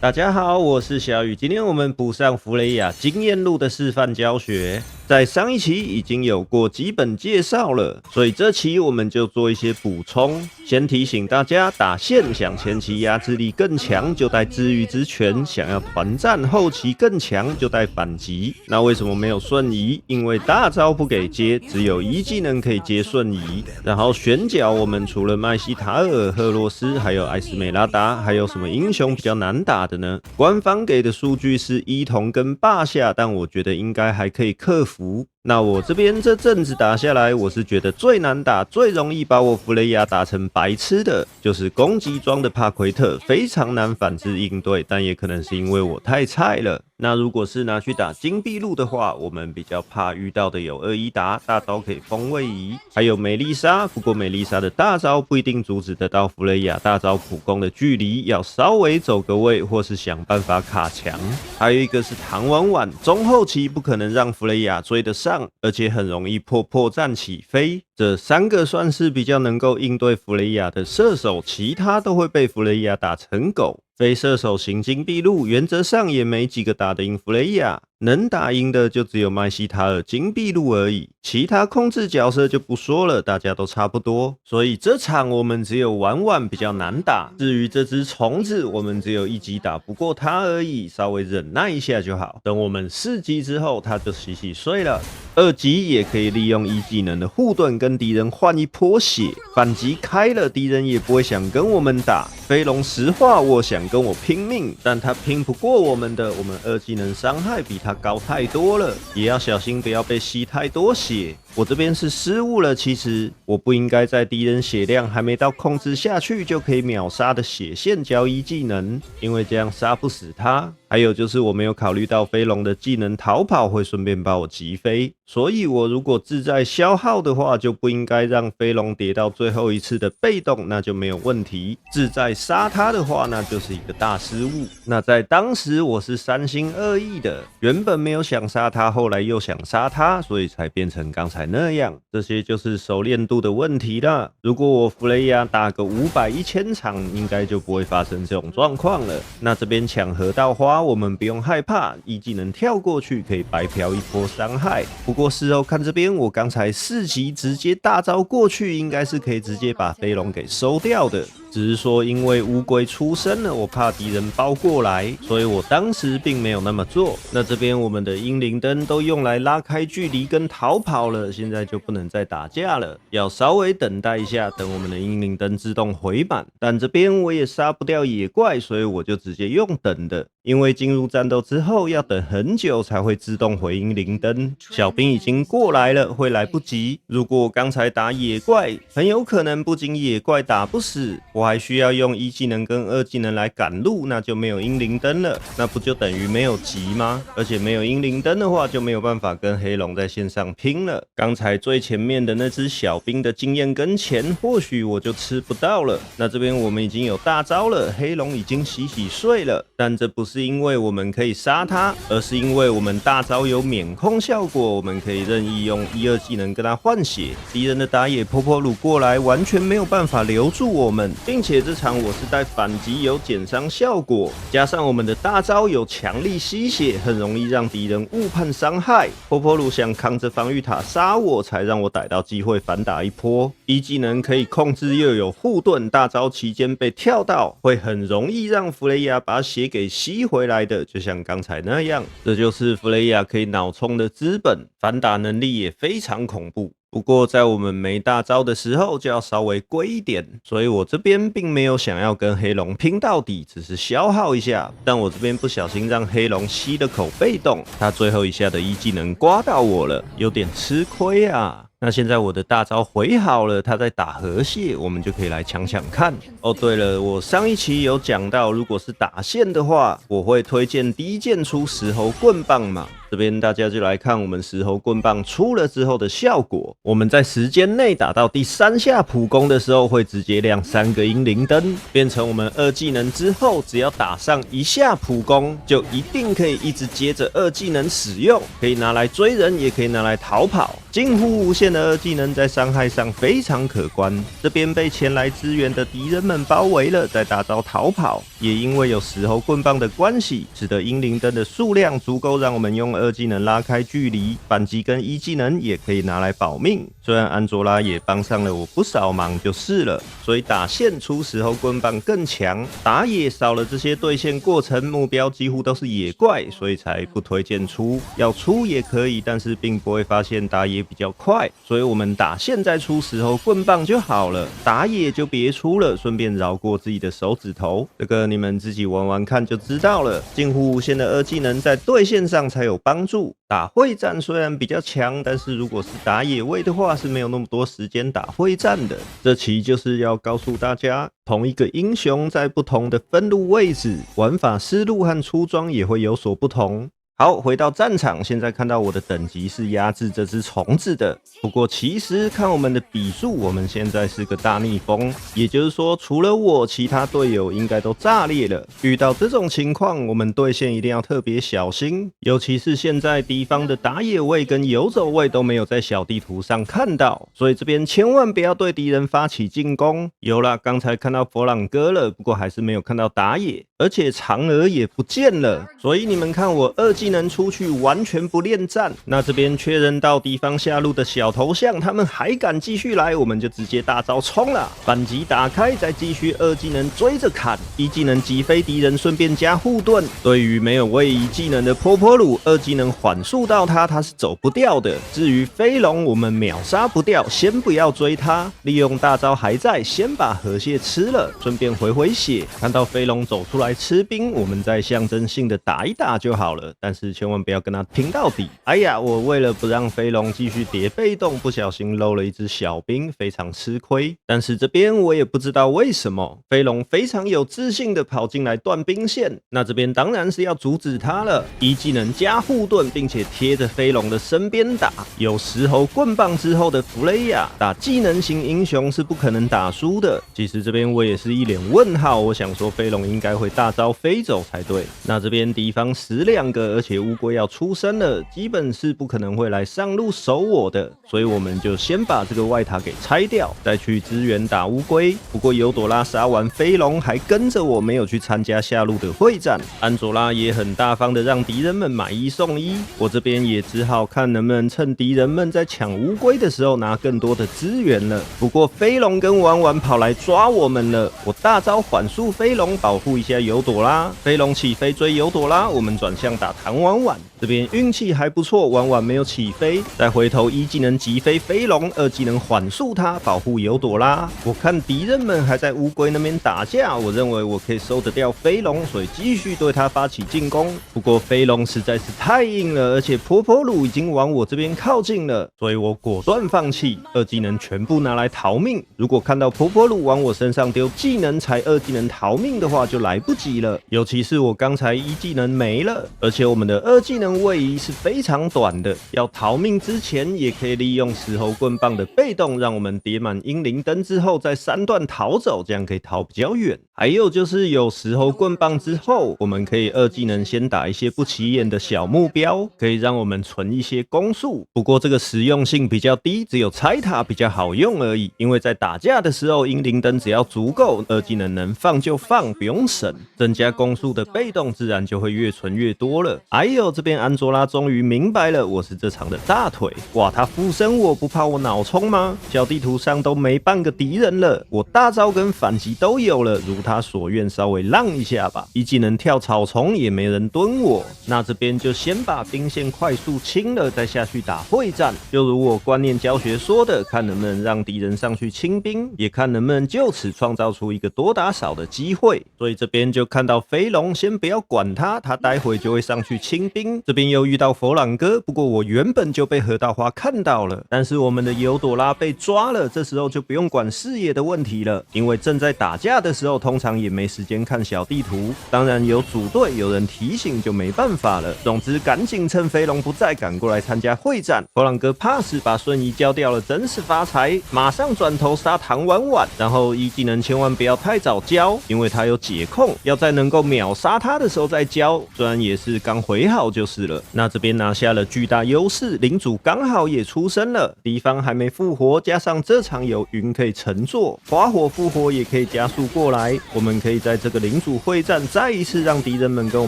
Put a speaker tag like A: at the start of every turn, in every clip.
A: 大家好，我是小雨。今天我们补上弗雷雅经验录的示范教学，在上一期已经有过基本介绍了，所以这期我们就做一些补充。先提醒大家，打线想前期压制力更强，就带治愈之拳；想要团战后期更强，就带反击。那为什么没有瞬移？因为大招不给接，只有一技能可以接瞬移。然后选角，我们除了麦西塔尔、赫洛斯，还有艾斯美拉达，还有什么英雄比较难打的呢？官方给的数据是伊童跟霸下，但我觉得应该还可以克服。那我这边这阵子打下来，我是觉得最难打、最容易把我弗雷雅打成白痴的，就是攻击装的帕奎特，非常难反制应对，但也可能是因为我太菜了。那如果是拿去打金币路的话，我们比较怕遇到的有二伊达，大招可以封位移，还有美丽莎。不过美丽莎的大招不一定阻止得到弗雷雅大招普攻的距离，要稍微走个位，或是想办法卡墙。还有一个是唐婉婉，中后期不可能让弗雷雅追得上，而且很容易破绽起飞。这三个算是比较能够应对弗雷雅的射手，其他都会被弗雷雅打成狗。非射手型金币路原则上也没几个打得赢弗雷雅，能打赢的就只有麦西塔尔金币路而已，其他控制角色就不说了，大家都差不多。所以这场我们只有婉婉比较难打，至于这只虫子，我们只有一级打不过它而已，稍微忍耐一下就好。等我们4级之后，它就洗洗睡了。2级也可以利用一技能的护盾跟敌人换一波血，反击开了，敌人也不会想跟我们打。飞龙实话，我想跟我拼命，但他拼不过我们的，我们2技能伤害比他高太多了，也要小心不要被吸太多血。我这边是失误了，其实我不应该在敌人血量还没到控制下去就可以秒杀的血线交一技能，因为这样杀不死他。还有就是我没有考虑到飞龙的技能逃跑会顺便把我击飞，所以我如果志在消耗的话，就不应该让飞龙跌到最后一次的被动，那就没有问题。志在杀他的话，那就是一个大失误。那在当时我是3心2意的，原本没有想杀他，后来又想杀他，所以才变成刚才那样。这些就是熟练度的问题啦。如果我弗雷雅打个500、1000场，应该就不会发生这种状况了。那这边抢河道花，我们不用害怕，一技能跳过去可以白嫖一波伤害。不过事后看这边，我刚才4级直接大招过去，应该是可以直接把飞龙给收掉的。只是说因为乌龟出生了，我怕敌人包过来，所以我当时并没有那么做。那这边我们的英灵灯都用来拉开距离跟逃跑了，现在就不能再打架了，要稍微等待一下，等我们的英灵灯自动回满。但这边我也杀不掉野怪，所以我就直接用等的，因为进入战斗之后要等很久才会自动回英灵灯，小兵已经过来了，会来不及。如果我刚才打野怪，很有可能不仅野怪打不死，我还需要用1技能跟2技能来赶路，那就没有英灵灯了，那不就等于没有级吗？而且没有英灵灯的话，就没有办法跟黑龙在线上拼了。刚才最前面的那只小兵的经验跟钱，或许我就吃不到了。那这边我们已经有大招了，黑龙已经洗睡了，但这不是因为我们可以杀他，而是因为我们大招有免控效果，我们可以任意用1、2技能跟他换血。敌人的打野波波鲁过来，完全没有办法留住我们。并且这场我是带反击有减伤效果，加上我们的大招有强力吸血，很容易让敌人误判伤害。波波鲁想扛着防御塔杀我，才让我逮到机会反打一波。一技能可以控制又有护盾，大招期间被跳到，会很容易让弗雷雅把血给吸回来的，就像刚才那样。这就是弗雷雅可以脑冲的资本，反打能力也非常恐怖。不过在我们没大招的时候就要稍微贵一点，所以我这边并没有想要跟黑龙拼到底，只是消耗一下。但我这边不小心让黑龙吸了口被动，他最后一下的1技能刮到我了，有点吃亏啊。那现在我的大招回好了，他在打河蟹，我们就可以来抢抢看。哦，对了，我上一期有讲到，如果是打线的话，我会推荐第一件出石猴棍棒嘛。这边大家就来看我们石猴棍棒出了之后的效果。我们在时间内打到第3下普攻的时候，会直接亮3个英灵灯，变成我们2技能之后，只要打上1下普攻，就一定可以一直接着2技能使用，可以拿来追人，也可以拿来逃跑。近乎无限的2技能在伤害上非常可观。这边被前来支援的敌人们包围了，在大招逃跑，也因为有石猴棍棒的关系，使得英灵灯的数量足够让我们用2技能拉开距离，反击跟1技能也可以拿来保命。虽然安卓拉也帮上了我不少忙就是了，所以打线出石猴棍棒更强。打野少了这些对线过程，目标几乎都是野怪，所以才不推荐出。要出也可以，但是并不会发现打野比较快，所以我们打线再出石猴棍棒就好了，打野就别出了，顺便饶过自己的手指头。这个你们自己玩玩看就知道了。近乎无限的2技能在对线上才有帮助。打会战虽然比较强，但是如果是打野位的话，是没有那么多时间打会战的。这期就是要告诉大家，同一个英雄在不同的分路位置，玩法思路和出装也会有所不同。好，回到战场，现在看到我的等级是压制这只虫子的。不过其实看我们的比数，我们现在是个大逆风，也就是说除了我，其他队友应该都炸裂了。遇到这种情况，我们对线一定要特别小心，尤其是现在敌方的打野位跟游走位都没有在小地图上看到，所以这边千万不要对敌人发起进攻。有啦，刚才看到佛朗哥了，不过还是没有看到打野，而且嫦娥也不见了，所以你们看我2技能出去完全不恋战。那这边确认到敌方下路的小头像，他们还敢继续来，我们就直接大招冲了，反击打开，再继续2技能追着砍，1技能击飞敌人，顺便加护盾。对于没有位移技能的波波鲁，2技能缓速到他是走不掉的。至于飞龙，我们秒杀不掉，先不要追他，利用大招还在，先把河蟹吃了，顺便回血。看到飞龙走出来吃兵，我们再象征性的打一打就好了，但是千万不要跟他拼到底。哎呀，我为了不让飞龙继续叠被动，不小心漏了一只小兵，非常吃亏。但是这边我也不知道为什么，飞龙非常有自信的跑进来断兵线，那这边当然是要阻止他了。1技能加护盾，并且贴着飞龙的身边打。有石猴棍棒之后的弗雷亚，打技能型英雄是不可能打输的。其实这边我也是一脸问号，我想说飞龙应该会大招飞走才对。那这边敌方12个，而且乌龟要出生了，基本是不可能会来上路守我的，所以我们就先把这个外塔给拆掉，再去支援打乌龟。不过尤朵拉杀完飞龙还跟着我，没有去参加下路的会战。安卓拉也很大方的让敌人们买1送1，我这边也只好看能不能趁敌人们在抢乌龟的时候拿更多的资源了。不过飞龙跟玩玩跑来抓我们了，我大招缓速飞龙保护一下尤朵拉，飞龙起飞追尤朵拉，我们转向打弹玩玩。这边运气还不错，玩玩没有起飞，再回头1技能击飞飞龙，2技能缓速它保护尤朵拉。我看敌人们还在乌龟那边打架，我认为我可以收得掉飞龙，所以继续对他发起进攻。不过飞龙实在是太硬了，而且波波鲁已经往我这边靠近了，所以我果断放弃，2技能全部拿来逃命。如果看到波波鲁往我身上丢技能才2技能逃命的话，就来不及了。尤其是我刚才1技能没了，而且我们的2技能位移是非常短的，要逃命之前也可以利用石猴棍棒的被动，让我们叠满英灵灯之后再3段逃走，这样可以逃比较远。还有就是有石猴棍棒之后，我们可以2技能先打一些不起眼的小目标，可以让我们存一些攻速。不过这个实用性比较低，只有拆塔比较好用而已。因为在打架的时候，英灵灯只要足够，2技能能放就放，不用省。增加攻速的被动自然就会越存越多了。还有这边安卓拉终于明白了，我是这场的大腿。哇，他附身我不怕我脑冲吗？小地图上都没半个敌人了，我大招跟反击都有了，如他所愿，稍微让一下吧。1技能跳草丛也没人蹲我，那这边就先把兵线快速清了，再下去打会战。就如我观念教学说的，看能不能让敌人上去清兵，也看能不能就此创造出一个多打少的机会。所以这边边就看到飞龙，先不要管他，他待会就会上去清兵。这边又遇到佛朗哥，不过我原本就被河道花看到了，但是我们的尤朵拉被抓了，这时候就不用管视野的问题了，因为正在打架的时候，通常也没时间看小地图。当然有组队，有人提醒就没办法了。总之赶紧趁飞龙不在，赶过来参加会战。佛朗哥 pass 把瞬移交掉了，真是发财，马上转头杀唐婉婉，然后一技能千万不要太早交，因为他有解控，要在能够秒杀他的时候再交，虽然也是刚回好就是了。那这边拿下了巨大优势，领主刚好也出生了，敌方还没复活，加上这场有云可以乘坐，花火复活也可以加速过来，我们可以在这个领主会战再一次让敌人们跟我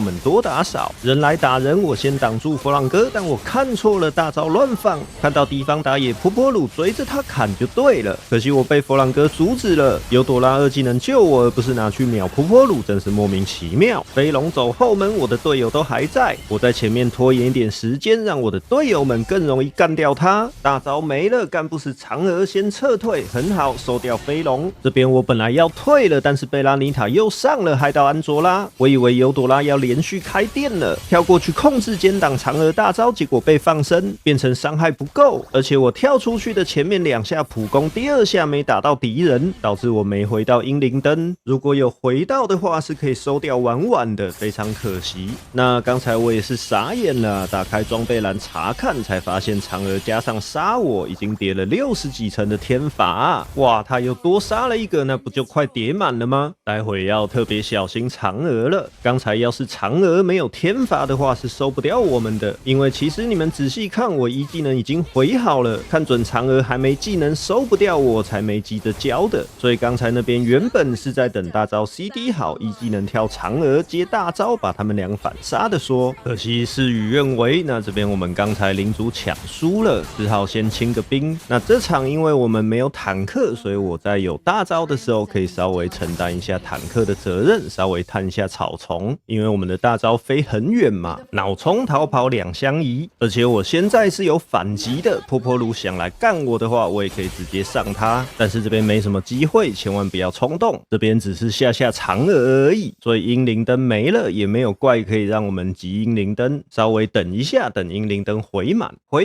A: 们多打少。人来打人，我先挡住佛朗哥，但我看错了，大招乱放，看到敌方打野波波鲁追着他砍就对了，可惜我被佛朗哥阻止了，尤朵拉二技能救我，而不是拿去秒波波鲁，真是莫名其妙。飞龙走后门，我的队友都还在，我在前面拖延一点时间，让我的队友们更容易干掉他。大招没了，干不死嫦娥先撤退，很好，收掉飞龙。这边我本来要退了，但是贝拉妮塔又上了，害到安卓拉。我以为尤朵拉要连续开电了，跳过去控制肩挡嫦娥大招，结果被放生，变成伤害不够，而且我跳出去的前面2下普攻，第2下没打到敌人，导致我没回到英灵灯。如果有回到的话，是可以收掉婉婉的，非常可惜。那刚才我也是傻眼了，打开装备栏查看，才发现嫦娥加上杀我已经叠了60几层的天罚，哇，他又多杀了一个，那不就快叠满了吗？待会要特别小心嫦娥了。刚才要是嫦娥没有天罚的话，是收不掉我们的，因为其实你们仔细看，我一技能已经回好了，看准嫦娥还没技能收不掉我，才没急着交的。所以刚才那边原本是在等大招 CD 好，一技能跳嫦娥接大招，把他们俩反杀的说，可惜事与愿违。那这边我们刚才领主抢输了，只好先清个兵。那这场因为我们没有坦克，所以我在有大招的时候可以稍微承担一下坦克的责任，稍微探一下草丛，因为我们的大招飞很远嘛，脑冲逃跑2相宜。而且我现在是有反击的，波波鲁想来干我的话，我也可以直接上他，但是这边没什么机会，千万不要冲动，这边只是下嫦娥而已，所以英灵灯没了，也没有怪可以让我们集英灵灯，稍微等一下，等英灵灯回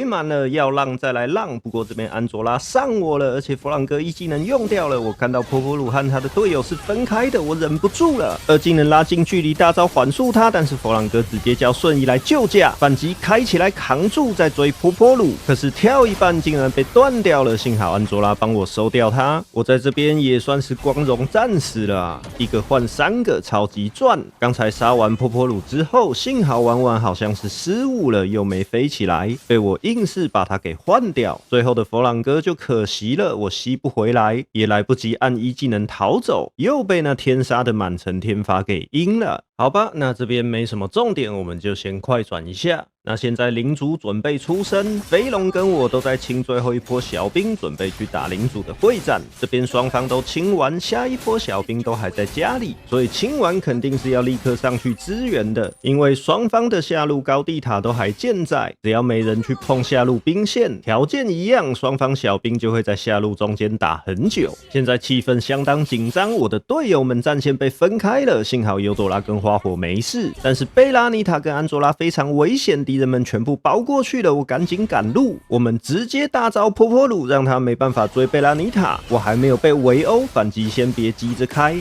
A: 满了要浪再来浪。不过这边安卓拉上我了，而且弗朗哥一技能用掉了，我看到波波鲁和他的队友是分开的，我忍不住了，二技能拉近距离大招缓速他，但是弗朗哥直接叫瞬移来救驾，反击开起来扛住再追波波鲁，可是跳一半竟然被断掉了，幸好安卓拉帮我收掉他，我在这边也算是光荣战士了啊，一个换3个超级赚。刚才杀完波波鲁之后，幸好婉婉好像是失误了，又没飞起来，被我硬是把他给换掉，最后的弗朗哥就可惜了，我吸不回来，也来不及按一技能逃走，又被那天杀的满城天罚给阴了。好吧，那这边没什么重点，我们就先快转一下。那现在领主准备出生，飞龙跟我都在清最后一波小兵，准备去打领主的会战。这边双方都清完，下一波小兵都还在家里，所以清完肯定是要立刻上去支援的，因为双方的下路高地塔都还健在，只要没人去碰下路兵线，条件一样，双方小兵就会在下路中间打很久。现在气氛相当紧张，我的队友们战线被分开了，幸好尤朵拉跟花火没事，但是贝拉妮塔跟安卓拉非常危险，敌人们全部包过去了，我赶紧赶路，我们直接大招波波鲁，让他没办法追贝拉妮塔，我还没有被围殴，反击先别急着开，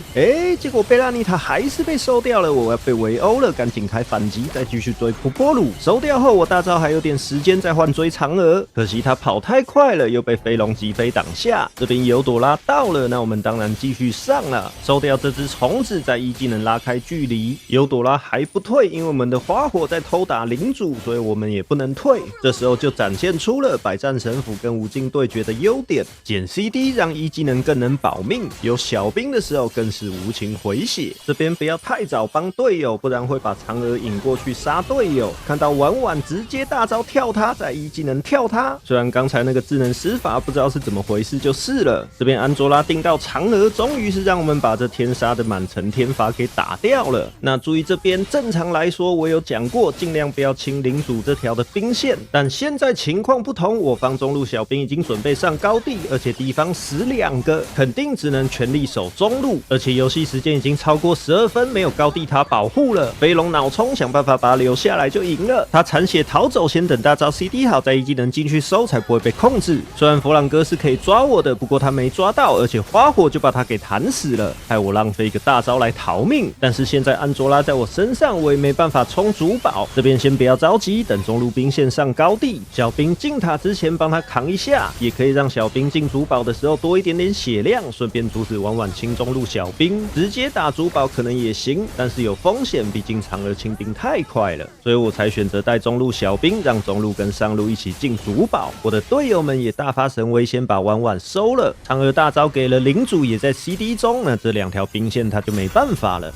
A: 结果贝拉妮塔还是被收掉了，我要被围殴了，赶紧开反击，再继续追波波鲁，收掉后我大招还有点时间再换追嫦娥，可惜他跑太快了，又被飞龙击飞挡下，这边尤朵拉到了，那我们当然继续上了，收掉这只虫子，在一技能拉开距离，尤朵拉还不退，因为我们的花火在偷打领主，所以我们也不能退，这时候就展现出了百战神斧跟无尽对决的优点，减 CD 让一技能更能保命，有小兵的时候更是无情回血，这边不要太早帮队友，不然会把嫦娥引过去杀队友，看到婉婉直接大招跳他，再一技能跳他，虽然刚才那个智能施法不知道是怎么回事就是了，这边安卓拉定到嫦娥，终于是让我们把这天杀的满城天罚给打掉了，那注意这边，正常来说我有讲过，尽量不要清领主这条的兵线，但现在情况不同，我方中路小兵已经准备上高地，而且敌方死2个，肯定只能全力守中路，而且游戏时间已经超过12分，没有高地塔保护了。飞龙脑冲想办法把他留下来就赢了，他残血逃走，先等大招 CD 好再一技能进去收，才不会被控制。虽然弗朗哥是可以抓我的，不过他没抓到，而且花火就把他给弹死了，害我浪费一个大招来逃命。但是现在安卓拉在我身上，我也没办法冲主宝，这边先不要着急，等中路兵线上高地，小兵进塔之前帮他扛一下，也可以让小兵进主宝的时候多一点点血量，顺便阻止婉婉清中路小兵，直接打主宝可能也行，但是有风险，毕竟嫦娥清兵太快了，所以我才选择带中路小兵，让中路跟上路一起进主宝。我的队友们也大发神威，先把婉婉收了，嫦娥大招给了领主，也在 CD 中，那这2条兵线他就没办法了。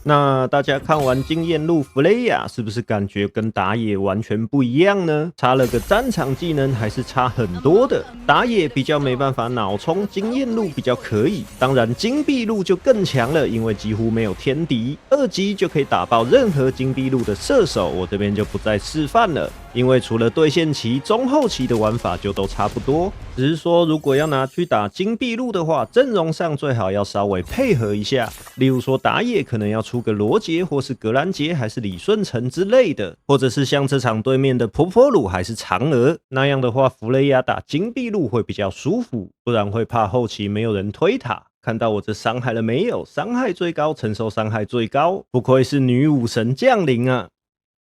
A: 那大家看完经验路弗雷亚，是不是感觉跟打野完全不一样呢？差了个战场技能，还是差很多的。打野比较没办法脑冲，经验路比较可以。当然金币路就更强了，因为几乎没有天敌，2级就可以打爆任何金币路的射手。我这边就不再示范了，因为除了对线期，中后期的玩法就都差不多。只是说如果要拿去打金币路的话，阵容上最好要稍微配合一下。例如说打野可能要出个罗杰，或是格兰杰，还是李舜臣之类的，或者是像这场对面的婆婆鲁还是嫦娥那样的话，弗雷亚打金币路会比较舒服，不然会怕后期没有人推塔。看到我这伤害了没有？伤害最高，承受伤害最高，不愧是女武神降临啊！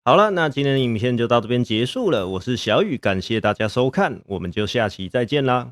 A: 好了，那今天的影片就到这边结束了。我是小雨，感谢大家收看，我们就下期再见啦。